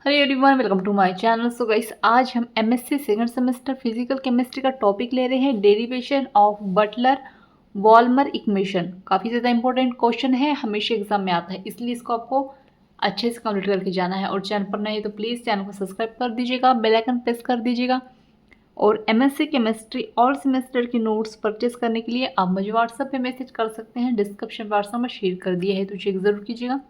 Hello everyone, welcome to my channel. So guys, आज हम MSc second semester physical chemistry का topic ले रहे हैं, derivation of Butler Volmer equation. काफ़ी ज़्यादा इंपॉर्टेंट क्वेश्चन है, हमेशा एग्जाम में आता है, इसलिए इसको आपको अच्छे से कंप्लीट करके जाना है। और चैनल पर नए हैं तो प्लीज़ चैनल को सब्सक्राइब कर दीजिएगा, बेल आइकन प्रेस कर दीजिएगा। और एमएससी केमिस्ट्री ऑल सेमेस्टर के नोट्स परचेस करने के लिए आप मुझे व्हाट्सएप पे मैसेज कर सकते हैं, डिस्क्रिप्शन व्हाट्सएप में शेयर कर दिया है तो चेक ज़रूर कीजिएगा।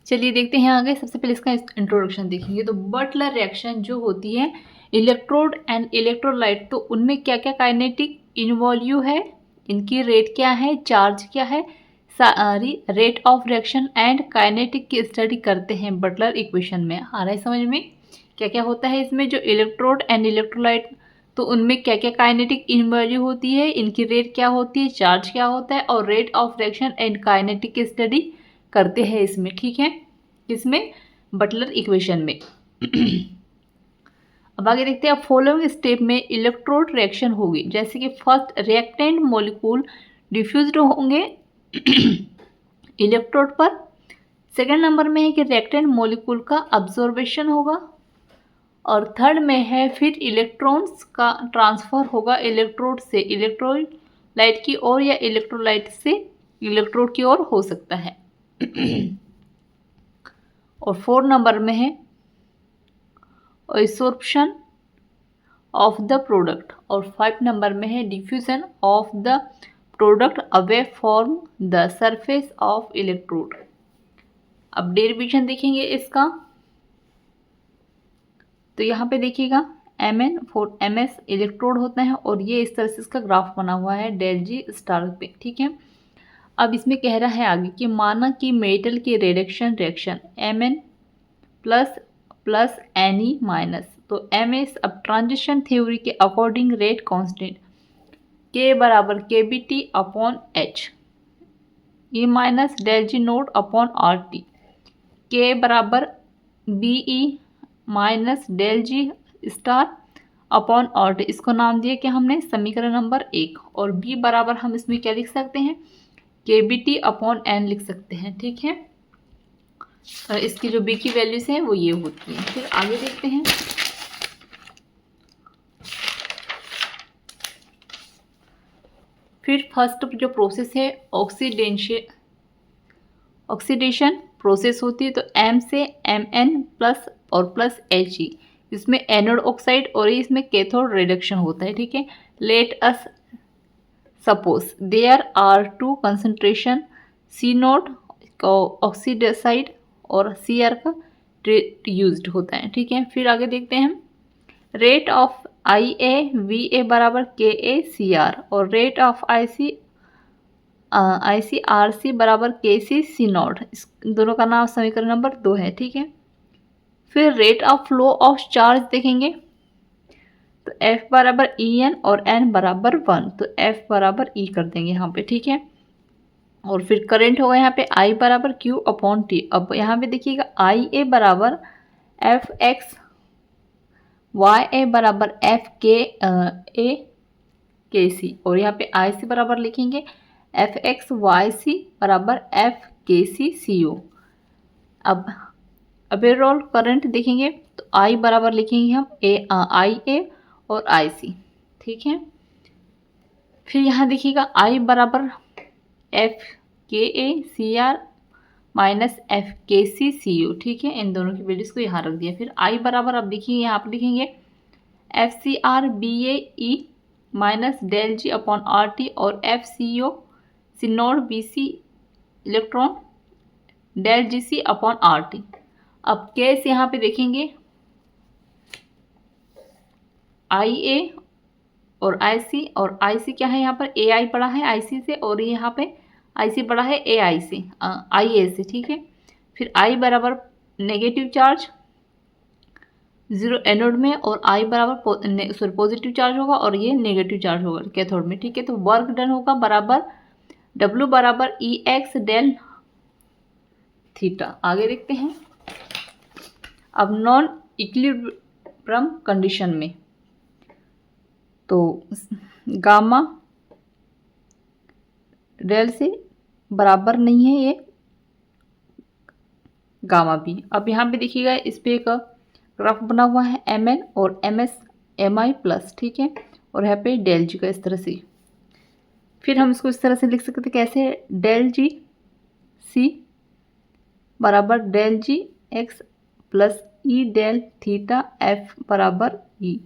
चलिए देखते हैं आगे। सबसे पहले इसका इंट्रोडक्शन देखेंगे तो बटलर रिएक्शन जो होती है इलेक्ट्रोड एंड इलेक्ट्रोलाइट, तो उनमें क्या क्या काइनेटिक इन्वॉल्यू है, इनकी रेट क्या है, चार्ज क्या है, सारी rate of reaction and kinetic की स्टडी करते हैं बटलर इक्वेशन में। आ रहा है समझ में क्या क्या होता है इसमें? जो इलेक्ट्रोड एंड इलेक्ट्रोलाइट, तो उनमें क्या क्या काइनेटिक इन्वॉल्यू होती है, इनकी रेट क्या होती है, चार्ज क्या होता है, और rate of reaction and kinetic की स्टडी करते हैं इसमें। ठीक है, किसमें? बटलर इक्वेशन में। अब आगे देखते हैं। फॉलोइंग स्टेप में इलेक्ट्रोड रिएक्शन होगी, जैसे कि फर्स्ट रिएक्टेंट मॉलिक्यूल डिफ्यूज्ड होंगे इलेक्ट्रोड पर। सेकेंड नंबर में है कि रिएक्टेंट मॉलिक्यूल का अब्जॉर्बेशन होगा। और थर्ड में है फिर इलेक्ट्रॉन्स का ट्रांसफर होगा इलेक्ट्रोड से इलेक्ट्रोलाइट की ओर या इलेक्ट्रोलाइट से इलेक्ट्रोड की ओर हो सकता है। और 4 नंबर में है एब्सॉर्प्शन ऑफ द प्रोडक्ट। और 5 नंबर में है diffusion of the product away from the surface of electrode. अब डेरिवेशन देखेंगे इसका, तो यहाँ पे देखिएगा Mn फॉर Ms इलेक्ट्रोड होता है और ये इस तरह से इसका ग्राफ बना हुआ है डेल जी स्टार पे। ठीक है, अब इसमें कह रहा है आगे कि माना कि मेटल की reduction reaction Mn plus plus Ne minus, तो Ms अब ट्रांजिशन थ्योरी के अकॉर्डिंग रेट कांस्टेंट K बराबर KBT upon H, E minus del G naught upon RT, K बराबर BE minus del G star upon RT। इसको नाम दिया क्या हमने? समीकरण नंबर 1। और B बराबर हम इसमें क्या लिख सकते हैं? KBT अपॉन N लिख सकते हैं। ठीक है, इसकी जो B की वैल्यूज हैं वो ये होती हैं। फिर आगे देखते हैं। फिर फर्स्ट जो प्रोसेस है ऑक्सीडेशन प्रोसेस होती है, तो M से Mn प्लस और प्लस He, इसमें एनोड ऑक्साइड और इसमें कैथोड रिडक्शन होता है। ठीक है, let us suppose there are two concentration C naught oxidised और Cr का यूज्ड होता है। ठीक है, फिर आगे देखते हैं। रेट ऑफ IA बराबर KA Cr और रेट ऑफ ICRC बराबर KC नॉट, इस दोनों का नाम समीकरण नंबर 2 है। ठीक है, फिर rate of flow of charge देखेंगे, तो F बराबर En और N बराबर 1, तो F बराबर E कर देंगे यहाँ पे। ठीक है, और फिर करंट होगा यहाँ पे I बराबर Q अपॉन T। अब यहाँ पे देखिएगा IA बराबर FX, YA बराबर FKC, और यहाँ पे IC बराबर लिखेंगे FXYC बराबर FKCCO। अब ओवरऑल करंट देखेंगे तो I बराबर लिखेंगे हम IA और IC। ठीक है, फिर यहाँ देखिएगा I बराबर FKACR माइनस FKCCO। ठीक है, इन दोनों की वैल्यूज को यहाँ रख दिया। फिर I बराबर अब देखिए यहाँ पर लिखेंगे FCRBAE minus del G upon RT और FCO सिनोड BC electron del GC upon RT। अब केस यहाँ पे देखेंगे IA और IC, और IC क्या है यहाँ पर? AI बड़ा है IC से, और यहाँ पे IC बड़ा है AI से IA से। ठीक है, फिर I बराबर नेगेटिव चार्ज 0 एनोड में, और I बराबर पॉजिटिव चार्ज होगा और ये नेगेटिव चार्ज होगा कैथोड में। ठीक है, तो वर्क डन होगा बराबर W बराबर EX डेल थीटा। आगे देखते हैं। अब नॉन इक्विलिब्रियम कंडीशन में तो गामा डेल से बराबर नहीं है, ये गामा बी। अब यहाँ पे देखिएगा इस पे एक ग्राफ बना हुआ है mn और ms mi प्लस, ठीक है, और यहाँ पे डेल जी का इस तरह से। फिर हम इसको इस तरह से लिख सकते हैं कैसे, डेल जी सी बराबर del G X plus E del theta F बराबर ई,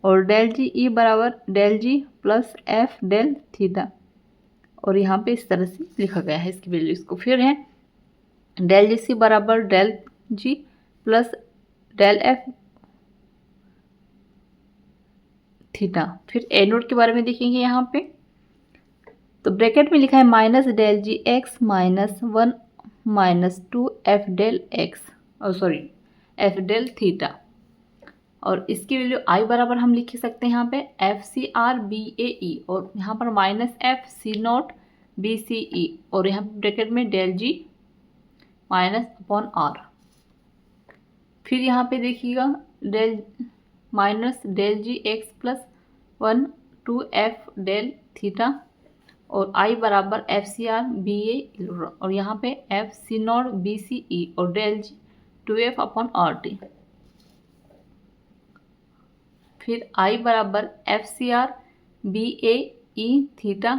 और डेल जी ई बराबर del G plus F del theta, और यहाँ पे इस तरह से लिखा गया है इसकी वैल्यू। इसको फिर है डेल जी सी बराबर del G plus del F theta. फिर ए नोट के बारे में देखेंगे यहाँ पे, तो ब्रैकेट में लिखा है minus del G X minus 1 minus 2 F del X, और सॉरी एफ डेल थीटा, और इसकी वैल्यू आई बराबर हम लिख सकते हैं यहाँ पे F C R B A E, और यहाँ पर minus F C not B C E, और यहाँ ब्रैकेट में del G minus upon R. फिर यहाँ पे देखिएगा del minus del G X plus 1 2 F del theta, और आई बराबर F C R B A, और यहाँ पे F C not B C E, और del G 2f upon R T. फिर आई बराबर F C R B A E theta,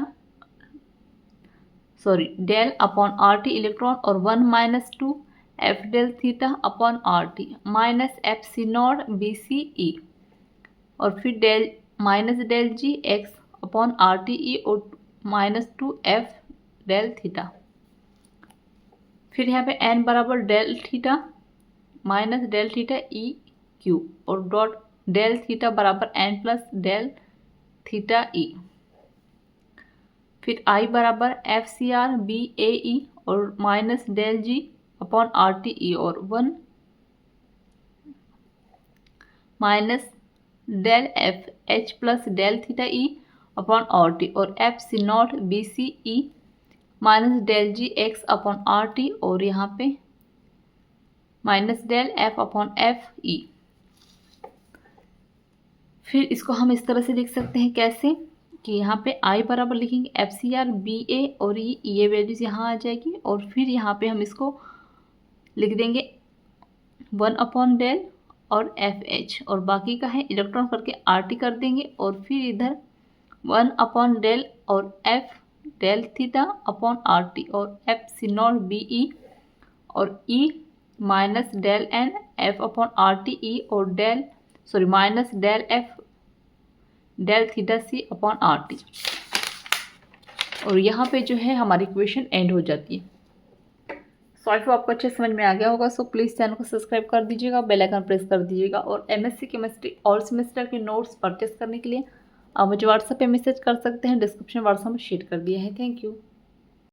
sorry del upon R T electron, और 1 minus 2 F del theta upon R T minus F C not B C E, और फिर del minus del G X upon R T E, और minus 2 F del theta. फिर यहाँ पे N बराबर del theta minus del theta E Q, और dot del theta बराबर N plus del theta E. फिर आई बराबर F C R B A E, और minus del G upon R T E, और 1 minus del F H plus del theta E upon R T, और F C not B C E minus del G X upon R T, और यहाँ पे minus del F upon F E. फिर इसको हम इस तरह से लिख सकते हैं कैसे, कि यहाँ पे आई बराबर लिखेंगे F C R B A, और ये वैल्यूज यहाँ आ जाएगी, और फिर यहाँ पे हम इसको लिख देंगे 1 अपॉन डेल और एफ एच, और बाकी का है इलेक्ट्रॉन करके आर टी कर देंगे, और फिर इधर 1 अपॉन डेल और F del theta upon R T, और F C not B E, और E minus del N F upon R T E, और del sorry minus del F del theta C upon R T, और यहाँ पे जो है हमारी equation and हो जाती है। सो आई होप आपको अच्छे समझ में आ गया होगा। सो प्लीज़ चैनल को सब्सक्राइब कर दीजिएगा, बेल आइकन प्रेस कर दीजिएगा, और एमएससी केमिस्ट्री ऑल सेमेस्टर के नोट्स परचेस करने के लिए आप मुझे व्हाट्सएप पे मैसेज कर सकते हैं, डिस्क्रिप्शन व्हाट्सएप में शेयर कर दिया है। Thank you.